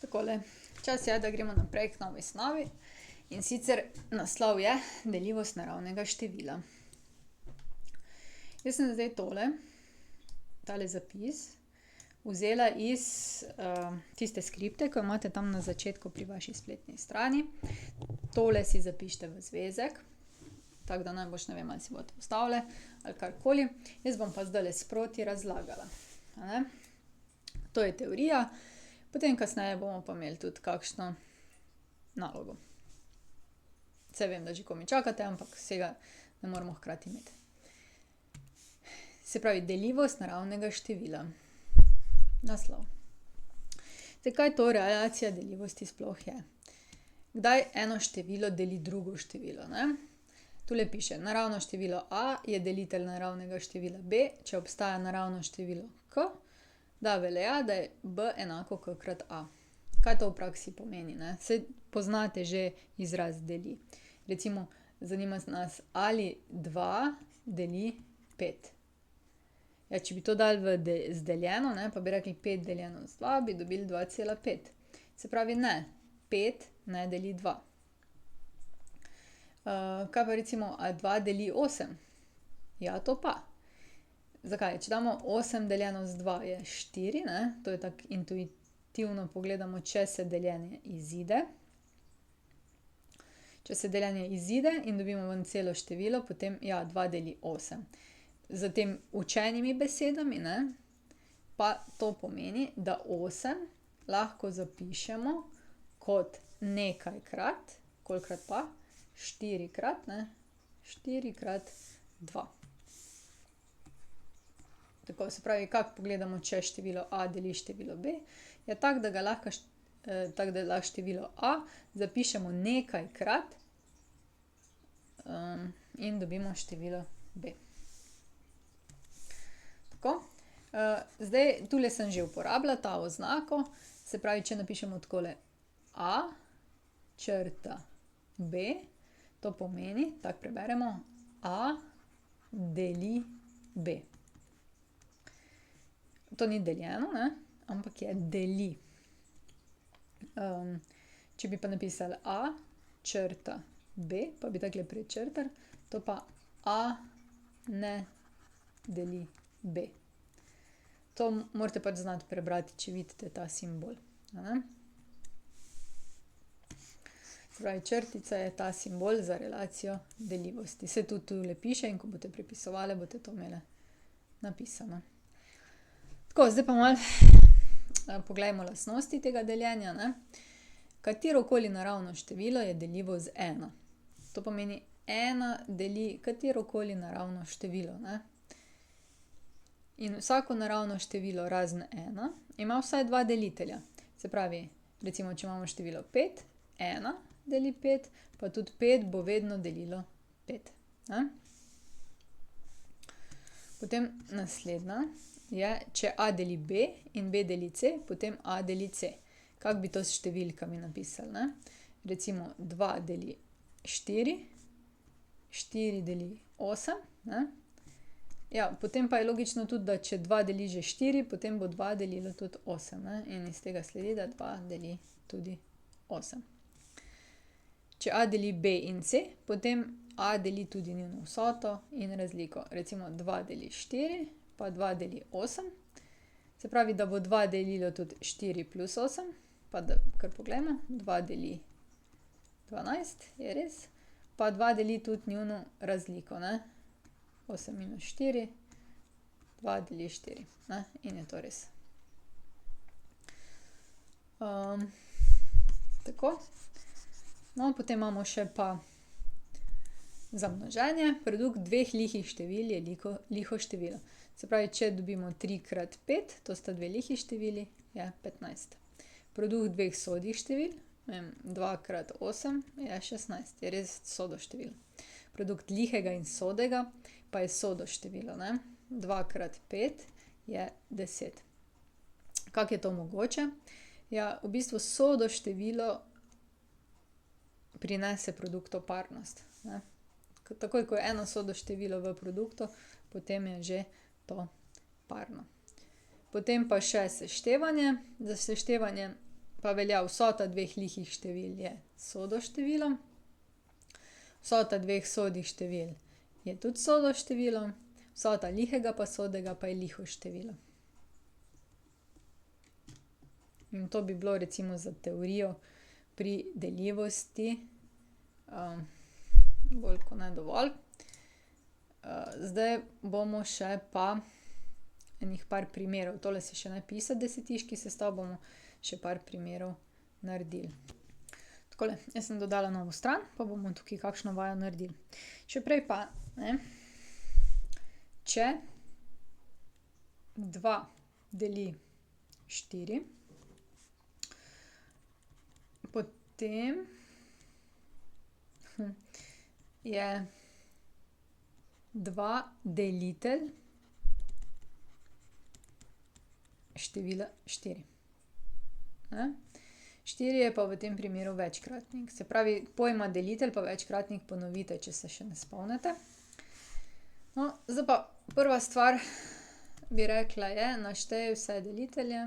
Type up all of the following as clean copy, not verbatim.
Takole, čas je, da gremo naprej k novi snovi, in sicer naslov je deljivost naravnega števila. Jaz sem zdaj tale zapis vzela iz tiste skripte, ko imate tam na začetku pri vaši spletni strani. Tole si zapišite v zvezek, tako da najboljše, ne vem, ali si boste postavili ali karkoli. Jaz bom pa zdajle sproti razlagala, a ne. To je teorija, potem kasneje bomo pa imeli tudi kakšno nalogo. Saj vem, da že komaj čakate, ampak vsega ne moremo hkrati imeti. Se pravi, deljivost naravnega števila. Naslov. Zdaj, kaj to relacija deljivosti sploh je? Kdaj eno število deli drugo število, ne? Tule piše, naravno število a je delitelj naravnega števila b, če obstaja naravno število k, da velja, da je b enako k krat a. Kaj to v praksi pomeni, ne? Saj poznate že izraz deli. Recimo, zanima nas, ali 2 deli 5. Ja, če bi to dali v zdeljeno, ne, pa bi rekli 5 deljeno z 2, bi dobili 2,5. Se pravi, ne, 5 ne deli 2. Kaj pa recimo, a 2 deli 8? Ja, to pa. Zakaj? Če damo 8 deljeno z 2 je 4, ne, to je tako intuitivno pogledamo, če se deljenje izide. Če se deljenje izide in dobimo ven celo število, potem ja, 2 deli 8. Z tem učenimi besedami, ne, pa to pomeni, da 8 lahko zapišemo kot nekajkrat, kolikokrat pa? 4-krat, ne, 4 krat 2. Tako, se pravi, kako pogledamo, če število a deli število b, je tako, da ga lahko število a zapišemo nekajkrat in dobimo število b. Tako. Zdaj, tule sem že uporabila ta oznako, se pravi, če napišemo takole a črta b, to pomeni, tako preberemo, a deli b. To ni deljeno, ne, ampak je deli. Če bi pa napisali a črta b, pa bi takole prečrtali, to pa a ne deli b. To morate pač znati prebrati, če vidite ta simbol, a ne. Se pravi, črtica je ta simbol za relacijo deljivosti. Saj tudi tule piše, in ko boste prepisovali, boste to imeli napisano. Tako, zdaj pa malo poglejmo lastnosti tega deljenja, ne. Katerokoli naravno število je deljivo z 1. To pomeni, 1 deli katerokoli naravno število, ne. In vsako naravno število razen 1 ima vsaj 2 delitelja. Se pravi, recimo, če imamo število 5, 1 deli 5, pa tudi 5 bo vedno delilo 5, ne. Potem naslednja je, če a deli b in b deli c, potem a deli c. Kako bi to s številkami napisali, ne? Recimo 2 deli 4, 4 deli 8, ne. Ja, potem pa je logično tudi, da če 2 deli že 4, potem bo 2 delilo tudi 8, ne. In iz tega sledi, da 2 deli tudi 8. Če a deli b in c, potem a deli tudi njuno vsoto in razliko. Recimo 2 deli 4, pa 2 deli 8. Se pravi, da bo 2 delilo tudi 4 plus 8, pa da kar poglejmo, 2 deli 12, je res, pa 2 deli tudi njuno razliko, ne. 8 minus 4, 2 deli 4, ne, in je to res. Tako. No, potem imamo še pa za množenje, produkt dveh lihih števil je liho število. Se pravi, če dobimo 3 krat 5, to sta 2 lihi števili, je 15. Produkt dveh sodih števil, ne vem, 2 krat 8 je 16, je res sodo število. Produkt lihega in sodega pa je sodo število, ne. 2 krat 5 je 10. Kako je to mogoče? Ja, v bistvu sodo število prinese produktu parnost, ne. Takoj, ko je eno sodo število v produktu, potem je že to parno. Potem pa še seštevanje. Za seštevanje pa velja, vsota dveh lihih števil je sodo število, vsota dveh sodih števil je tudi sodo število, vsota lihega pa sodega pa je liho število. In to bi bilo recimo za teorijo pri deljivosti, bolj kot ne dovolj. Zdaj bomo še pa enih par primerov, tole si še ne pisati desetiški sestav, bomo še par primerov naredili. Takole, jaz sem dodala novo stran, pa bomo tukaj kakšno vajo naredili. Še prej pa, ne, če 2 deli 4, potem je 2 delitelj števila 4. Ne? 4 je pa v tem primeru večkratnik. Se pravi, pojma delitelj pa večkratnik ponovite, če se še ne spomnite. No, zdaj pa prva stvar bi rekla je, naštej vse delitelje.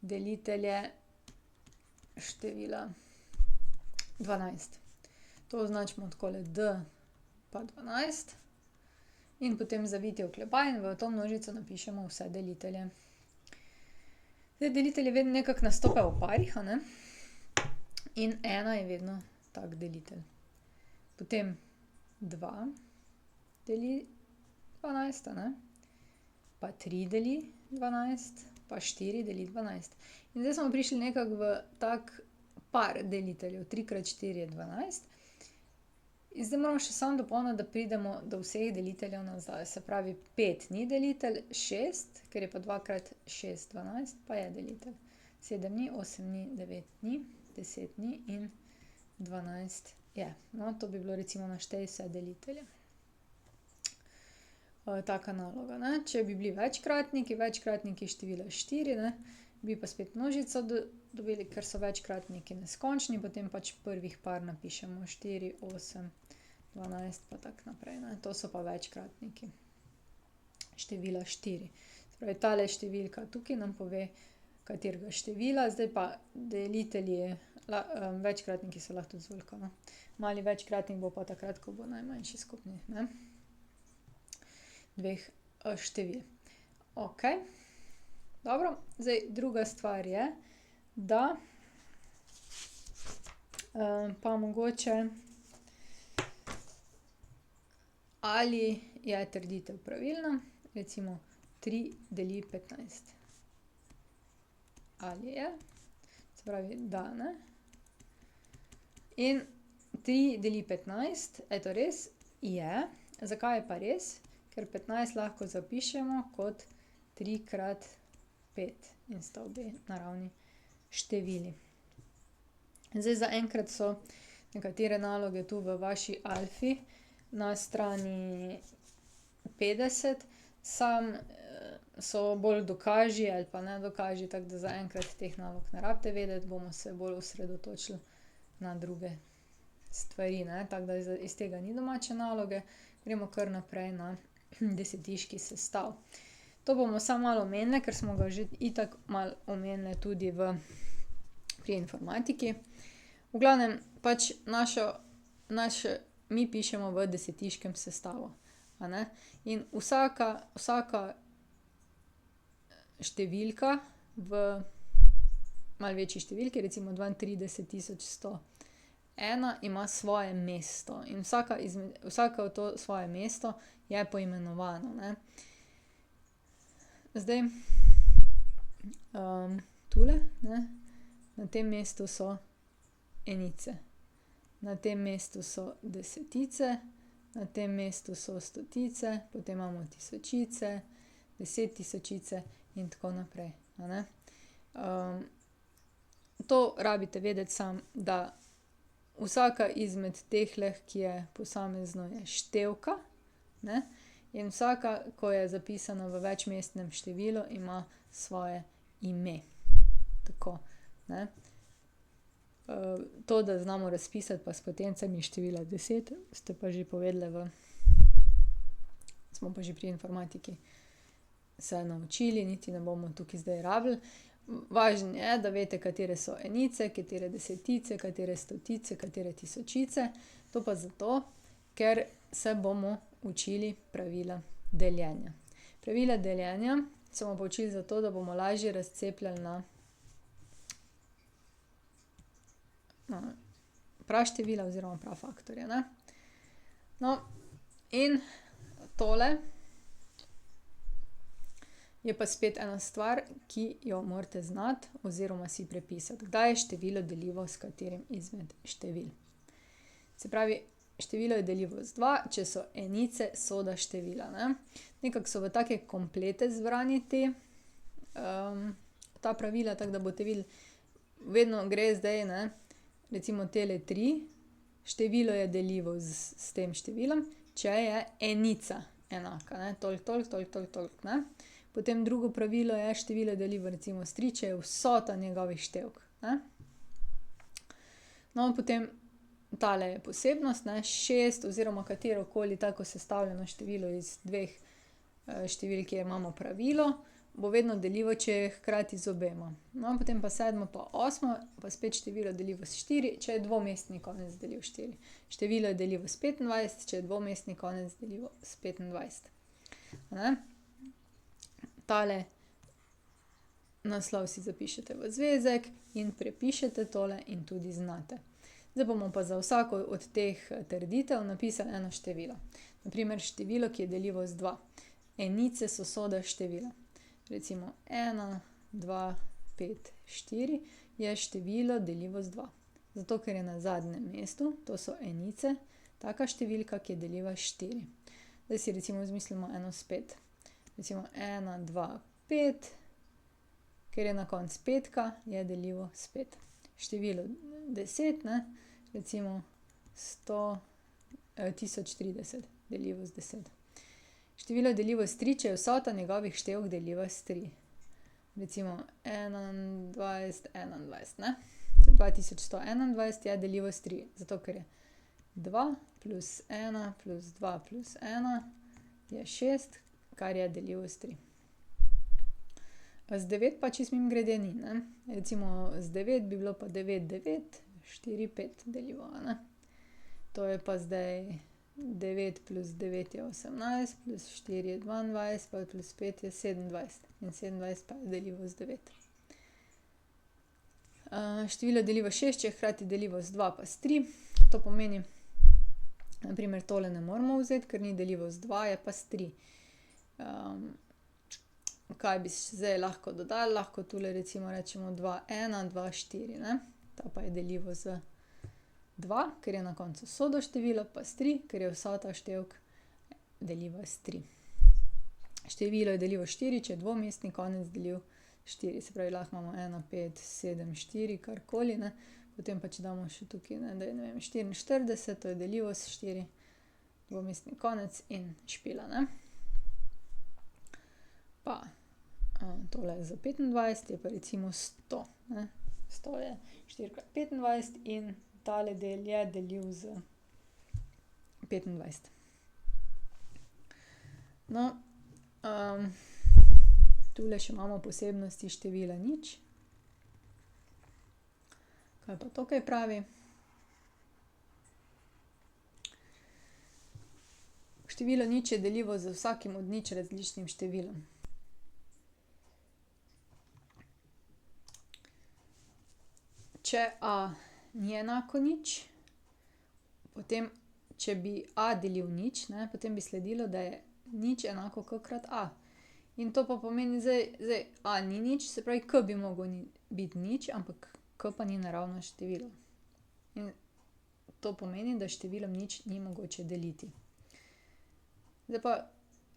Delitelje števila 12. To označimo takole D pa 12. In potem zaviti oklepaj in v to množico napišemo vse delitelje. Zdaj delitelji vedno nekako nastopajo v parih, a ne? In 1 je vedno tak delitelj. Potem 2 deli 12, a ne? Pa 3 deli 12, pa 4 deli 12. In zdaj smo prišli nekako v tak par deliteljev. 3 krat 4 je 12. In zdaj moramo še samo dopolniti, da pridemo do vseh deliteljev nazaj. Se pravi, 5 ni delitelj, 6, ker je pa 2 krat 6 12, pa je delitelj. 7 ni, 8 ni, 9 ni, 10 ni in 12 je. No, to bi bilo recimo naštej vse delitelje. Taka naloga, ne. Če bi bili večkratniki števila 4, ne, bi pa spet množico dobili, ker so večkratniki neskončni, potem pač prvih par napišemo 4, 8, 12 pa tako naprej, ne. To so pa večkratniki števila 4. Se pravi, tale številka tukaj nam pove, katerega števila, zdaj pa delitelji, večkratniki so lahko tudi z veliko, no. Mali večkratnik bo pa takrat, ko bo najmanjši skupni, ne, dveh števil. Okej. Dobro, zdaj druga stvar je, da pa mogoče ali je trditev pravilna, recimo 3 deli 15. Ali je, se pravi, da, ne. In 3 deli 15, to res? Je. Zakaj je pa res? Ker 15 lahko zapišemo kot 3 krat 5 in sta obe naravni števili. Zdaj zaenkrat so nekatere naloge tu v vaši alfi na strani 50, samo so bolj dokaži ali pa ne dokaži, tako da zaenkrat teh nalog ne rabite vedeti, bomo se bolj osredotočili na druge stvari, ne, tako da iz tega ni domače naloge, gremo kar naprej na desetiški sestav. To bomo samo malo omenili, ker smo ga že itak malo omenili tudi pri informatiki. V glavnem, pač mi pišemo v desetiškem sestavu, a ne. In vsaka številka v malo večji številki, recimo 32.101, ima svoje mesto. In vsako to svoje mesto je poimenovano, ne. Zdaj, tule, ne, na tem mestu so enice. Na tem mestu so desetice, na tem mestu so stotice, potem imamo tisočice, desettisočice in tako naprej, a ne. To rabite vedeti samo, da vsaka izmed tehle, ki je posamezno, je števka, ne, in vsaka, ko je zapisana v večmestnem številu, ima svoje ime. Tako, ne. To, da znamo razpisati pa s potencami števila 10, ste pa že povedali smo pa že pri informatiki se naučili, niti ne bomo tukaj zdaj rabili. Važno je, da veste, katere so enice, katere desetice, katere stotice, katere tisočice. To pa zato, ker se bomo učili pravila deljenja. Pravila deljenja se bomo poučili zato, da bomo lažje razcepljali na praštevila oziroma prafaktorje, ne. No, in tole je pa spet ena stvar, ki jo morate znati oziroma si prepisati. Kdaj je število deljivo s katerim izmed števil? Se pravi, število je deljivo z 2, če so enice soda števila, ne. Nekako so v take komplete zbrani ta pravila, tako da boste videli, vedno gre zdaj, ne, recimo tele 3, število je deljivo s tem številom, če je enica enaka, ne, toliko, ne. Potem drugo pravilo je, število je deljivo recimo s 3, če je vsota njegovih števk, ne. No, potem tale je posebnost, ne, 6 oziroma katerokoli tako sestavljeno število iz dveh števil, kjer imamo pravilo, bo vedno deljivo, če je hkrati z obema. No, potem pa 7 pa 8 pa spet število deljivo s 4, če je dvomestni konec deljiv 4. Število je deljivo s 25, če je dvomestni konec deljivo s 25. Ne? Tale naslov si zapišete v zvezek in prepišete tole in tudi znate. Zdaj bomo pa za vsako od teh trditev napisali eno število. Na primer število, ki je deljivo z 2. Enice so soda števila. Recimo 1, 2, 5, 4 je število deljivo z 2. Zato, ker je na zadnjem mestu, to so enice, taka številka, ki je deljiva s 4. Zdaj si recimo izmislimo eno s 5. Recimo 1, 2, 5, ker je na koncu petka, je deljivo s 5. Število 10, ne, recimo 1030, deljivo z 10. Število je deljivo s 3, če je vsota njegovih števk deljiva s 3. Recimo 21, 21, ne. 2121 je deljivo s 3, zato ker je 2 plus 1 plus 2 plus 1 je 6, kar je deljivo s 3. Z 9 pa čisto mimogrede ni, ne. Recimo z 9 bi bilo pa 9, 9, 4, 5 deljivo, a ne. To je pa zdaj 9 plus 9 je 18, plus 4 je 22, pa plus 5 je 27. In 27 pa je deljivo z 9. Število je deljivo 6, če je hkrati deljivo z 2 pa s 3. To pomeni, na primer tole ne moremo vzeti, ker ni deljivo z 2, je pa s 3. Kaj bi zdaj lahko dodali? Lahko tule recimo rečemo 2, 1, 2, 4, ne. Ta pa je deljivo z 2, ker je na koncu sodo število, pa s 3, ker je vsota števk deljiva s 3. Število je deljivo s 4, če je dvomestni konec deljiv 4. Se pravi, lahko imamo 1, 5, 7, 4, karkoli, ne. Potem pa če damo še tukaj, ne vem, 44, to je deljivo s 4, dvomestni konec in špila, ne. Pa tole je za 25, je pa recimo 100, ne. 100 je 4 krat 25 in tale del je deljiv z 25. No, tule še imamo posebnosti števila nič. Kaj pa tukaj pravi? Število nič je deljivo z vsakim od nič različnim številom. Če a ni enako nič, potem če bi a delil nič, ne, potem bi sledilo, da je nič enako k krat a. In to pa pomeni zdaj a ni nič, se pravi k bi mogel biti nič, ampak k pa ni naravno število. In to pomeni, da številom nič ni mogoče deliti. Zdaj pa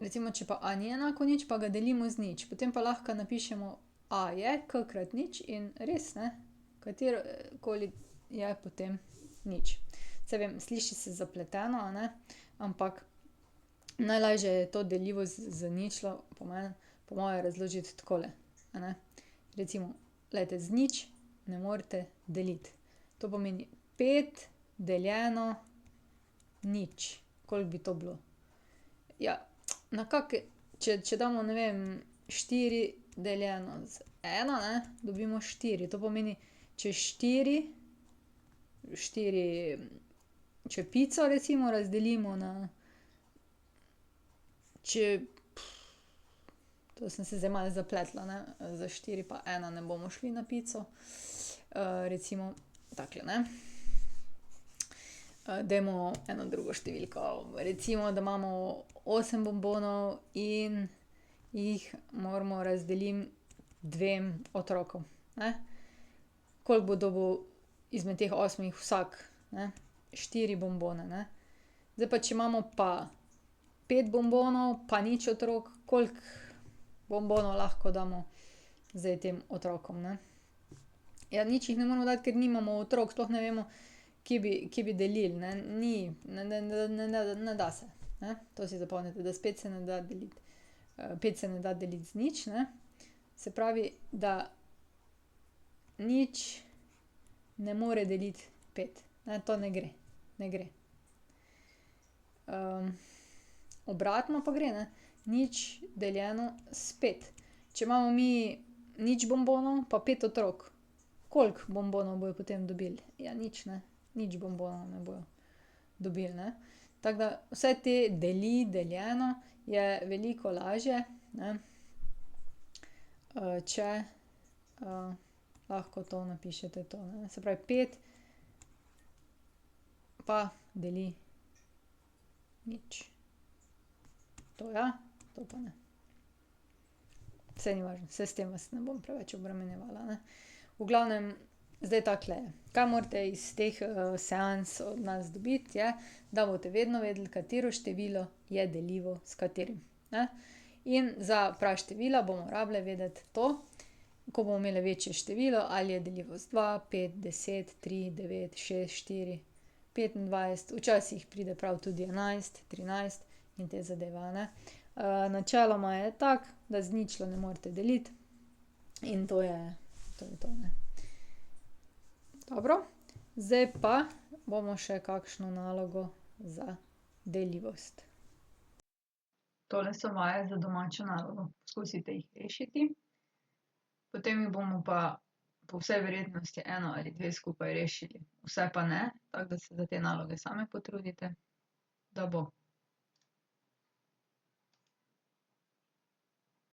recimo, če pa a ni enako nič, pa ga delimo z nič, potem pa lahko napišemo a je k krat nič in res, ne, katerokoli je potem nič. Saj vem, sliši se zapleteno, a ne, ampak najlažje je to deljivo z ničlo po moje razložiti takole, a ne. Recimo, glejte, z nič ne morete deliti. To pomeni 5 deljeno nič. Koliko bi to bilo? Ja, če damo, ne vem, 4 deljeno z 1, ne, dobimo 4. To pomeni, če 4, če pico recimo razdelimo na, če, to sem se zdaj malo zapletla, ne, za 4 pa 1 ne bomo šli na pico. Recimo takole, ne. Dajmo eno drugo številko. Recimo, da imamo 8 bombonov in jih moramo razdeliti 2 otrokom, ne. Koliko bo dobil izmed teh 8 vsak, ne? 4 bombone, ne. Zdaj pa, če imamo pa 5 bombonov pa nič otrok, koliko bombonov lahko damo zdaj tem otrokom, ne? Ja, nič jih ne moremo dati, ker nimamo otrok, sploh ne vemo, kje bi delili, ne. Ni, ne da se, ne. To si zapomnite, da spet se ne da deliti. 5 se ne da deliti z nič, ne. Se pravi, da nič ne more deliti 5, ne, to ne gre, ne gre. Obratno pa gre, ne. Nič deljeno s 5. Če imamo mi nič bombonov pa 5 otrok, koliko bombonov bojo potem dobili? Ja, nič, ne. Nič bombonov ne bojo dobili, ne. Tako da vse te deljeno je veliko lažje, ne, če lahko to napišete to, ne. Se pravi 5 pa deli nič. To ja, to pa ne. Saj ni važno, saj s tem vas ne bom preveč obremenjevala, ne. V glavnem, zdaj takole je. Kaj morate iz teh seans od nas dobiti, je, da boste vedno vedeli, katero število je deljivo s katerim, ne. In za praštevila bomo rabile vedeti to, ko bomo imele večje število, ali je deljivo z 2, 5, 10, 3, 9, 6, 4, 25, včasih pride prav tudi 11, 13 in te zadeve, a ne. Načeloma je tako, da z ničlo ne morete deliti in to je to, ne. Dobro, zdaj pa bomo še kakšno nalogo za deljivost. Tole so vaje za domačo nalogo. Poskusite jih rešiti. Potem jih bomo pa po vsej verjetnosti eno ali dve skupaj rešili. Vse pa ne, tako da se za te naloge same potrudite, da bo.